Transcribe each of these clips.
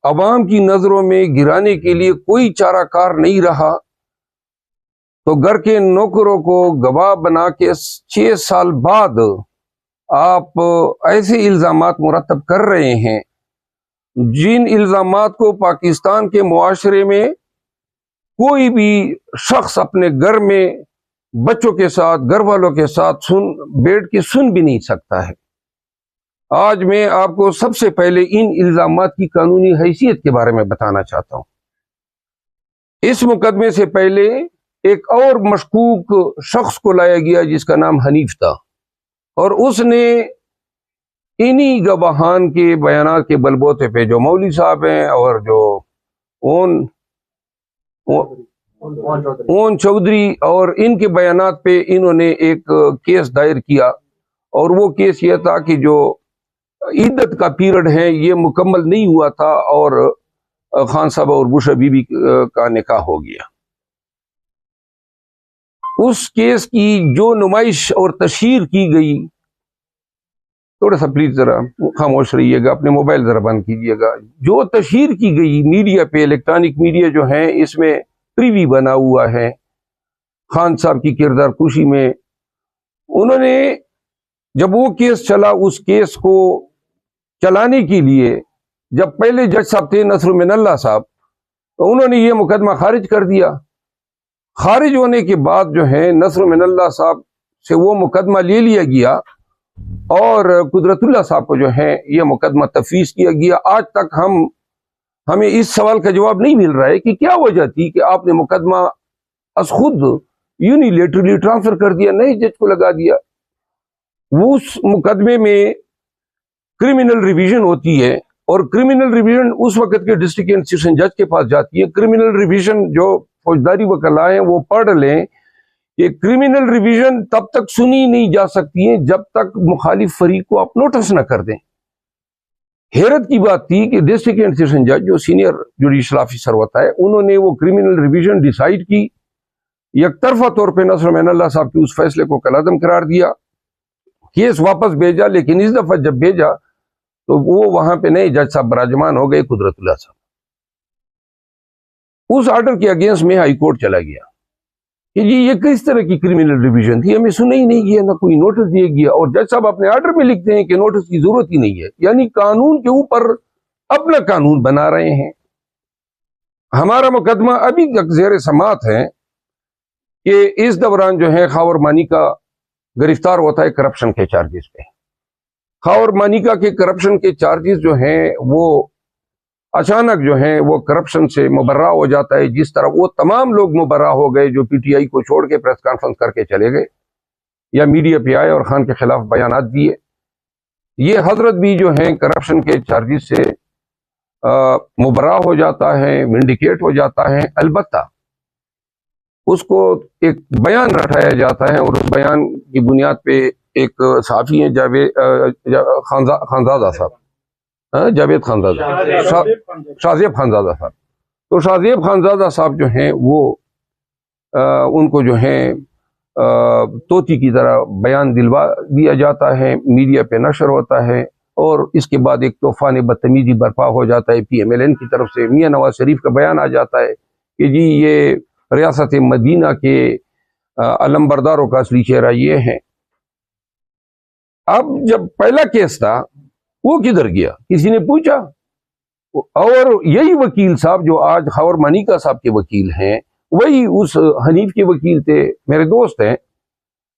عوام کی نظروں میں گرانے کے لیے کوئی چارہ کار نہیں رہا تو گھر کے نوکروں کو گواہ بنا کے 6 سال بعد آپ ایسے الزامات مرتب کر رہے ہیں جن الزامات کو پاکستان کے معاشرے میں کوئی بھی شخص اپنے گھر میں بچوں کے ساتھ گھر والوں کے ساتھ بیٹھ کے سن بھی نہیں سکتا ہے۔ آج میں آپ کو سب سے پہلے ان الزامات کی قانونی حیثیت کے بارے میں بتانا چاہتا ہوں۔ اس مقدمے سے پہلے ایک اور مشکوک شخص کو لایا گیا جس کا نام حنیف تھا، اور اس نے انہی گواہان کے بیانات کے بلبوتے پہ جو مولوی صاحب ہیں اور جو اون چودھری اور ان کے بیانات پہ انہوں نے ایک کیس دائر کیا، اور وہ کیس یہ تھا کہ جو عدت کا پیریڈ ہے یہ مکمل نہیں ہوا تھا اور خان صاحب اور بشرا بی بی کا نکاح ہو گیا۔ اس کیس کی جو نمائش اور تشہیر کی گئی، تھوڑا سا پلیز ذرا خاموش رہیے گا، اپنے موبائل ذرا بند کیجیے گا، جو تشہیر کی گئی میڈیا پہ، الیکٹرانک میڈیا جو ہے اس میں پریوی بنا ہوا ہے خان صاحب کی کردار کشی میں۔ انہوں نے جب وہ کیس چلا، اس کیس کو چلانے کے لیے جب پہلے جج صاحب تھے نصر من اللہ صاحب، تو انہوں نے یہ مقدمہ خارج کر دیا۔ خارج ہونے کے بعد جو ہے نصر من اللہ صاحب سے وہ مقدمہ لے لیا گیا اور قدرت اللہ صاحب کو جو ہے یہ مقدمہ تفویض کیا گیا۔ آج تک ہمیں اس سوال کا جواب نہیں مل رہا ہے کہ کیا وجہ تھی کہ آپ نے مقدمہ از خود یونیلیٹرلی ٹرانسفر کر دیا، نئے جج کو لگا دیا۔ وہ اس مقدمے میں کرمنل ریویژن ہوتی ہے، اور کرمنل ریویژن اس وقت کے ڈسٹرکٹ اینڈ سیشن جج کے پاس جاتی ہے۔ کرمنل ریویژن جو فوجداری وکلاء ہیں وہ پڑھ لیں کہ کرمنل ریویژن تب تک سنی نہیں جا سکتی ہے جب تک مخالف فریق کو آپ نوٹس نہ کر دیں۔ حیرت کی بات تھی کہ ڈسٹرکٹ اینڈ سیشن جج جو سینئر جوڈیشل آفیسر ہوتا ہے، انہوں نے وہ کرمنل ریویژن ڈیسائیڈ کی، یک طرفہ طور پہ نصر من اللہ صاحب کے اس فیصلے کو کالعدم قرار دیا، کیس واپس بھیجا۔ لیکن اس دفعہ جب بھیجا تو وہ وہاں پہ نئے جج صاحب براجمان ہو گئے، قدرت اللہ صاحب۔ اس آرڈر کے اگینسٹ میں ہائی کورٹ چلا گیا کہ جی یہ کس طرح کی کرمنل ریویژن تھی، ہمیں سنا ہی نہیں گیا، نہ کوئی نوٹس دیا گیا، اور جج صاحب اپنے آرڈر میں لکھتے ہیں کہ نوٹس کی ضرورت ہی نہیں ہے، یعنی قانون کے اوپر اپنا قانون بنا رہے ہیں۔ ہمارا مقدمہ ابھی تک زیر سماعت ہے کہ اس دوران جو ہے خاور مانیکا گرفتار ہوتا ہے کرپشن کے چارجز پہ۔ خاور مانیکا کے کرپشن کے چارجز جو ہیں وہ اچانک جو ہیں وہ کرپشن سے مبرہ ہو جاتا ہے، جس طرح وہ تمام لوگ مبرہ ہو گئے جو پی ٹی آئی کو چھوڑ کے پریس کانفرنس کر کے چلے گئے یا میڈیا پہ آئے اور خان کے خلاف بیانات دیے۔ یہ حضرت بھی جو ہیں کرپشن کے چارجز سے مبرہ ہو جاتا ہے، ونڈیکیٹ ہو جاتا ہے، البتہ اس کو ایک بیان رٹایا جاتا ہے، اور اس بیان کی بنیاد پہ ایک صحافی ہیں خانزادہ صاحب، جاوید خانزادہ، شاہ خانزادہ صاحب، تو شاہ خانزادہ صاحب جو ہیں وہ ان کو جو ہیں طوطی کی طرح بیان دلوا دیا جاتا ہے، میڈیا پہ نشر ہوتا ہے، اور اس کے بعد ایک طوفان بدتمیزی برپا ہو جاتا ہے پی ایم ایل این کی طرف سے۔ میاں نواز شریف کا بیان آ جاتا ہے کہ جی یہ ریاست مدینہ کے علمبرداروں کا اصلی چہرہ یہ ہے۔ اب جب پہلا کیس تھا وہ کدھر گیا، کسی نے پوچھا؟ اور یہی وکیل صاحب جو آج خاور مانیکا صاحب کے وکیل ہیں، وہی اس حنیف کے وکیل تھے، میرے دوست ہیں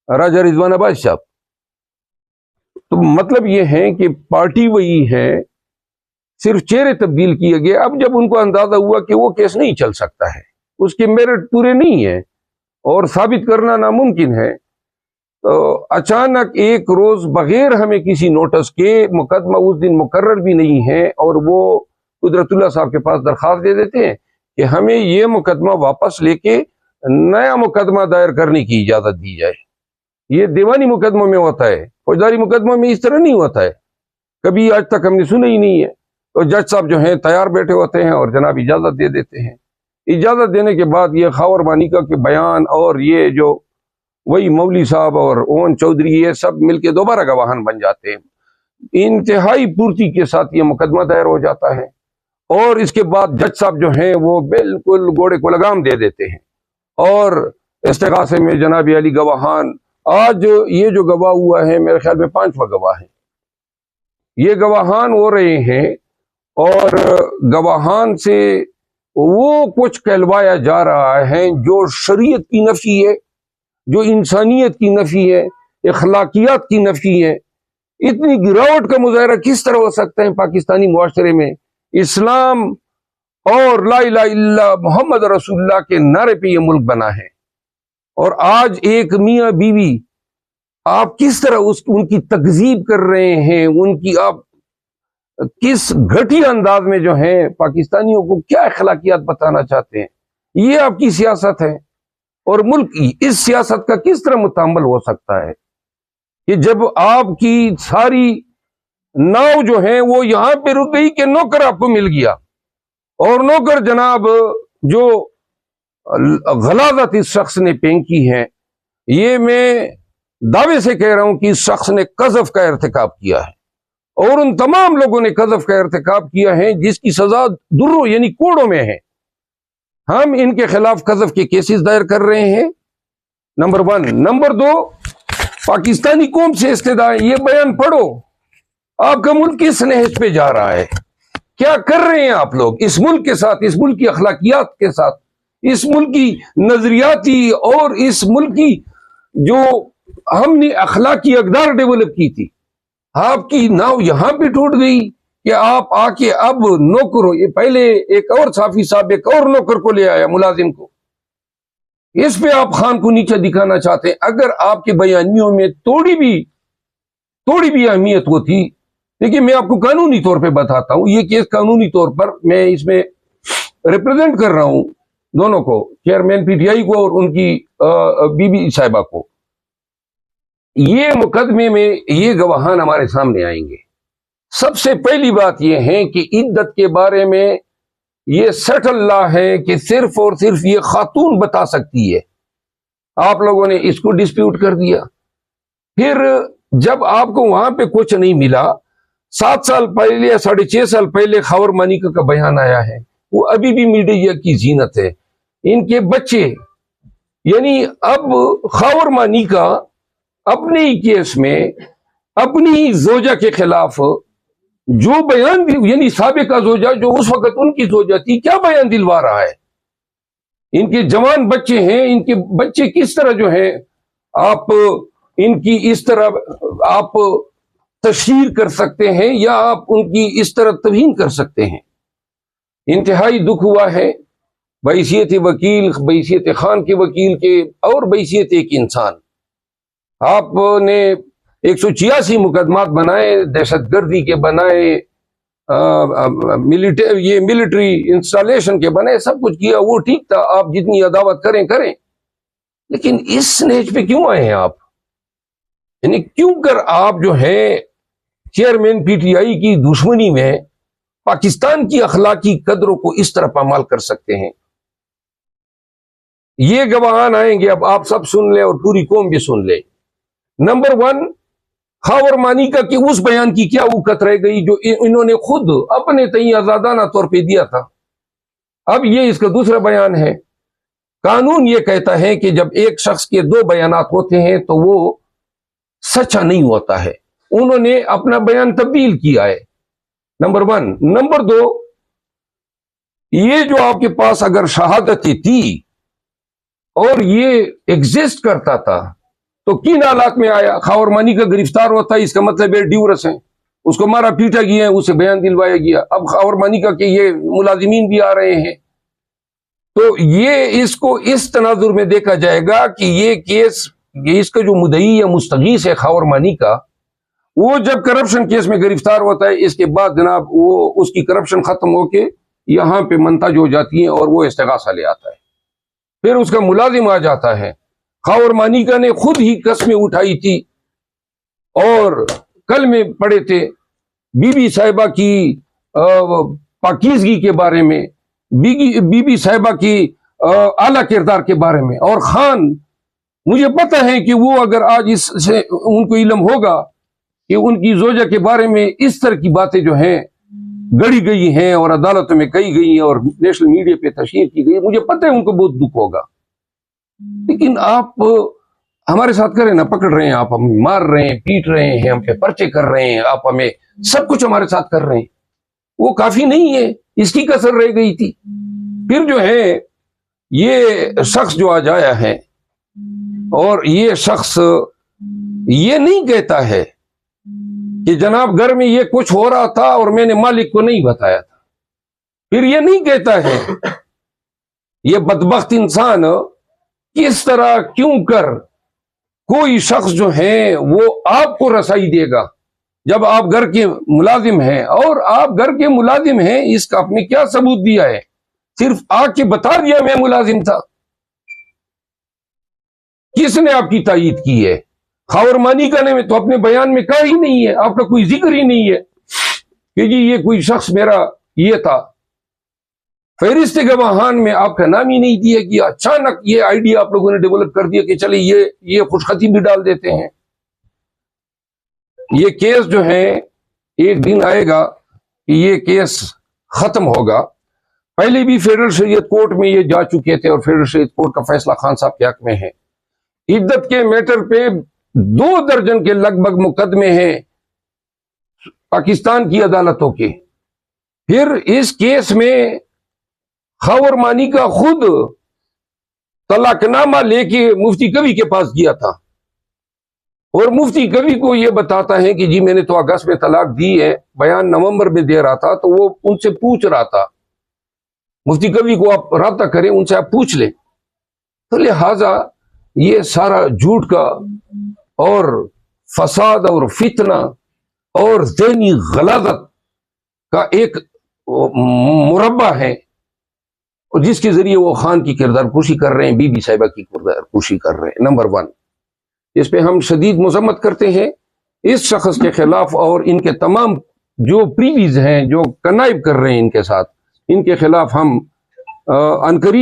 راجہ رضوان عباس صاحب۔ تو مطلب یہ ہے کہ پارٹی وہی ہے، صرف چہرے تبدیل کیے گئے۔ اب جب ان کو اندازہ ہوا کہ وہ کیس نہیں چل سکتا ہے، اس کے میرٹ پورے نہیں ہیں اور ثابت کرنا ناممکن ہے، تو اچانک ایک روز بغیر ہمیں کسی نوٹس کے، مقدمہ اس دن مقرر بھی نہیں ہے، اور وہ قدرت اللہ صاحب کے پاس درخواست دے دیتے ہیں کہ ہمیں یہ مقدمہ واپس لے کے نیا مقدمہ دائر کرنے کی اجازت دی جائے۔ یہ دیوانی مقدموں میں ہوتا ہے، فوجداری مقدموں میں اس طرح نہیں ہوتا ہے، کبھی آج تک ہم نے سنا ہی نہیں ہے۔ تو جج صاحب جو ہیں تیار بیٹھے ہوتے ہیں اور جناب اجازت دے دیتے ہیں۔ اجازت دینے کے بعد یہ خاور مانیکا کے بیان اور یہ جو وہی مولوی صاحب اور اون چودھری، یہ سب مل کے دوبارہ گواہان بن جاتے ہیں۔ انتہائی پورتی کے ساتھ یہ مقدمہ دائر ہو جاتا ہے، اور اس کے بعد جج صاحب جو ہیں وہ بالکل گھوڑے کو لگام دے دیتے ہیں، اور استغاثے میں جناب علی گواہان، آج یہ جو گواہ ہوا ہے میرے خیال میں 5واں گواہ ہے، یہ گواہان ہو رہے ہیں، اور گواہان سے وہ کچھ کہلوایا جا رہا ہے جو شریعت کی نفی ہے، جو انسانیت کی نفی ہے، اخلاقیات کی نفی ہے۔ اتنی گراوٹ کا مظاہرہ کس طرح ہو سکتا ہے پاکستانی معاشرے میں؟ اسلام اور لا الہ الا اللہ محمد رسول اللہ کے نعرے پہ یہ ملک بنا ہے، اور آج ایک میاں بیوی آپ کس طرح ان کی تکذیب کر رہے ہیں، ان کی آپ کس گھٹیا انداز میں جو ہیں پاکستانیوں کو کیا اخلاقیات بتانا چاہتے ہیں؟ یہ آپ کی سیاست ہے، اور ملک کی اس سیاست کا کس طرح متعامل ہو سکتا ہے کہ جب آپ کی ساری ناؤ جو ہیں وہ یہاں پہ رک گئی کہ نوکر آپ کو مل گیا، اور نوکر جناب جو غلاظت اس شخص نے پھینکی ہے، یہ میں دعوے سے کہہ رہا ہوں کہ اس شخص نے قذف کا ارتکاب کیا ہے، اور ان تمام لوگوں نے قذف کا ارتکاب کیا ہے جس کی سزا دروں یعنی کوڑوں میں ہے۔ ہم ان کے خلاف قذف کے کیسز دائر کر رہے ہیں، نمبر 1۔ نمبر 2، پاکستانی قوم سے استدعا ہے، یہ بیان پڑھو، آپ کا ملک کس نہج پہ جا رہا ہے؟ کیا کر رہے ہیں آپ لوگ اس ملک کے ساتھ، اس ملک کی اخلاقیات کے ساتھ، اس ملک کی نظریاتی اور اس ملک کی جو ہم نے اخلاقی اقدار ڈیولپ کی تھی؟ آپ کی ناؤ یہاں پہ ٹوٹ گئی کہ آپ آ کے اب نوکر ہو۔ یہ پہلے ایک اور صافی صاحب ایک اور نوکر کو لے آیا، ملازم کو، اس پہ آپ خان کو نیچے دکھانا چاہتے ہیں۔ اگر آپ کے بیانیوں میں تھوڑی بھی اہمیت ہوتی، دیکھیے میں آپ کو قانونی طور پہ بتاتا ہوں، یہ کیس قانونی طور پر میں اس میں ریپرزینٹ کر رہا ہوں دونوں کو، چیئرمین پی ٹی آئی کو اور ان کی بی بی صاحبہ کو۔ یہ مقدمے میں یہ گواہان ہمارے سامنے آئیں گے۔ سب سے پہلی بات یہ ہے کہ عدت کے بارے میں یہ سیٹل لا ہے کہ صرف اور صرف یہ خاتون بتا سکتی ہے، آپ لوگوں نے اس کو ڈسپیوٹ کر دیا۔ پھر جب آپ کو وہاں پہ کچھ نہیں ملا، 7 سال پہلے یا 6.5 سال پہلے خاور مانیکا کا بیان آیا ہے، وہ ابھی بھی میڈیا کی زینت ہے۔ ان کے بچے، یعنی اب خاور مانیکا اپنے ہی کیس میں اپنی ہی زوجہ کے خلاف جو بیان دی، یعنی سابقہ زوجہ جو اس وقت ان کی زوجہ تھی، کیا بیان دلوا رہا ہے؟ ان کے جوان بچے ہیں، ان کے بچے کس طرح جو ہیں آپ ان کی اس طرح آپ تشہیر کر سکتے ہیں یا آپ ان کی اس طرح توہین کر سکتے ہیں؟ انتہائی دکھ ہوا ہے بحیثیت وکیل، بحیثیت خان کے وکیل کے، اور بحیثیت ایک انسان۔ آپ نے 186 مقدمات بنائے، دہشت گردی کے بنائے، یہ ملٹری انسٹالیشن کے بنائے، سب کچھ کیا، وہ ٹھیک تھا، آپ جتنی عداوت کریں، لیکن اس نیچ پہ کیوں آئے ہیں آپ؟ یعنی کیوں کر آپ جو ہے چیئرمین پی ٹی آئی کی دشمنی میں پاکستان کی اخلاقی قدروں کو اس طرح پامال کر سکتے ہیں؟ یہ گواہان آئیں گے، اب آپ سب سن لیں اور پوری قوم بھی سن لے۔ نمبر 1، خاور مانیکا کے اس بیان کی کیا اوقات رہ گئی جو انہوں نے خود اپنے تئیں آزادانہ طور پہ دیا تھا؟ اب یہ اس کا دوسرا بیان ہے۔ قانون یہ کہتا ہے کہ جب ایک شخص کے 2 بیانات ہوتے ہیں تو وہ سچا نہیں ہوتا ہے، انہوں نے اپنا بیان تبدیل کیا ہے، نمبر 1۔ نمبر 2، یہ جو آپ کے پاس اگر شہادتیں تھی اور یہ ایگزسٹ کرتا تھا تو کن حالات میں آیا؟ خاور مانیکا گرفتار ہوتا ہے، اس کا مطلب ہے ڈیورس ہے، اس کو مارا پیٹا گیا ہے، اسے بیان دلوایا گیا، اب خاور مانیکا کے یہ ملازمین بھی آ رہے ہیں، تو یہ اس کو اس تناظر میں دیکھا جائے گا کہ یہ کیس، اس کا جو مدعی یا مستغیث ہے خاور مانیکا، وہ جب کرپشن کیس میں گرفتار ہوتا ہے، اس کے بعد جناب وہ اس کی کرپشن ختم ہو کے یہاں پہ منتج ہو جاتی ہیں اور وہ استغاثہ لے آتا ہے، پھر اس کا ملازم آ جاتا ہے۔ خاور مانیکا نے خود ہی قسمیں اٹھائی تھی اور کل میں پڑھے تھے بی بی صاحبہ کی پاکیزگی کے بارے میں، بی بی صاحبہ کی اعلیٰ کردار کے بارے میں، اور خان، مجھے پتہ ہے کہ وہ اگر آج اس سے ان کو علم ہوگا کہ ان کی زوجہ کے بارے میں اس طرح کی باتیں جو ہیں گڑی گئی ہیں اور عدالتوں میں کہی گئی ہیں اور نیشنل میڈیا پہ تشہیر کی گئی. مجھے پتہ ہے ان کو بہت دکھ ہوگا, لیکن آپ ہمارے ساتھ کریں نا, پکڑ رہے ہیں آپ, ہم مار رہے ہیں, پیٹ رہے ہیں, ہم پہ پرچے کر رہے ہیں, آپ ہمیں سب کچھ ہمارے ساتھ کر رہے ہیں, وہ کافی نہیں ہے, اس کی کسر رہ گئی تھی. پھر جو ہے یہ شخص جو آج آیا ہے اور یہ شخص یہ نہیں کہتا ہے کہ جناب گھر میں یہ کچھ ہو رہا تھا اور میں نے مالک کو نہیں بتایا تھا. پھر یہ نہیں کہتا ہے, یہ بدبخت انسان کس طرح کیوں کر کوئی شخص جو ہے وہ آپ کو رسائی دے گا جب آپ گھر کے ملازم ہیں, اور آپ گھر کے ملازم ہیں, اس کا آپ نے کیا ثبوت دیا ہے؟ صرف آ کے بتا دیا میں ملازم تھا. کس نے آپ کی تائید کی ہے؟ خاورمانی کا نے تو اپنے بیان میں کہا ہی نہیں ہے, آپ کا کوئی ذکر ہی نہیں ہے کہ جی یہ کوئی شخص میرا یہ تھا. فہرست گواہان میں آپ کا نام ہی نہیں دیا گیا. اچانک یہ آئیڈیا آپ لوگوں نے ڈیولپ کر دیا کہ چلے یہ خوشخطی بھی ڈال دیتے ہیں. یہ کیس جو ہے ایک دن آئے گا کہ یہ کیس ختم ہوگا. پہلے بھی فیڈرل شریعت کورٹ میں یہ جا چکے تھے اور فیڈرل شریعت کورٹ کا فیصلہ خان صاحب کے حق میں ہے. عدت کے میٹر پہ 2 درجن کے لگ بھگ مقدمے ہیں پاکستان کی عدالتوں کے. پھر اس کیس میں خاورمانی کا خود طلاق نامہ لے کے مفتی کبھی کے پاس گیا تھا, اور مفتی کبھی کو یہ بتاتا ہے کہ جی میں نے تو اگست میں طلاق دی ہے, بیان نومبر میں دے رہا تھا. تو وہ ان سے پوچھ رہا تھا, مفتی کبھی کو آپ رابطہ کریں, ان سے آپ پوچھ لیں. تو لہذا یہ سارا جھوٹ کا اور فساد اور فتنہ اور ذہنی غلاظت کا ایک مربع ہے, جس کے ذریعے وہ خان کی کردار کشی کر رہے ہیں, بی بی صاحبہ کی کردار کشی کر رہے ہیں. نمبر 1 اس پہ ہم شدید مذمت کرتے ہیں اس شخص کے خلاف, اور ان کے تمام جو پریویز ہیں جو کنائب کر رہے ہیں ان کے ساتھ, ان کے خلاف ہم عنقریب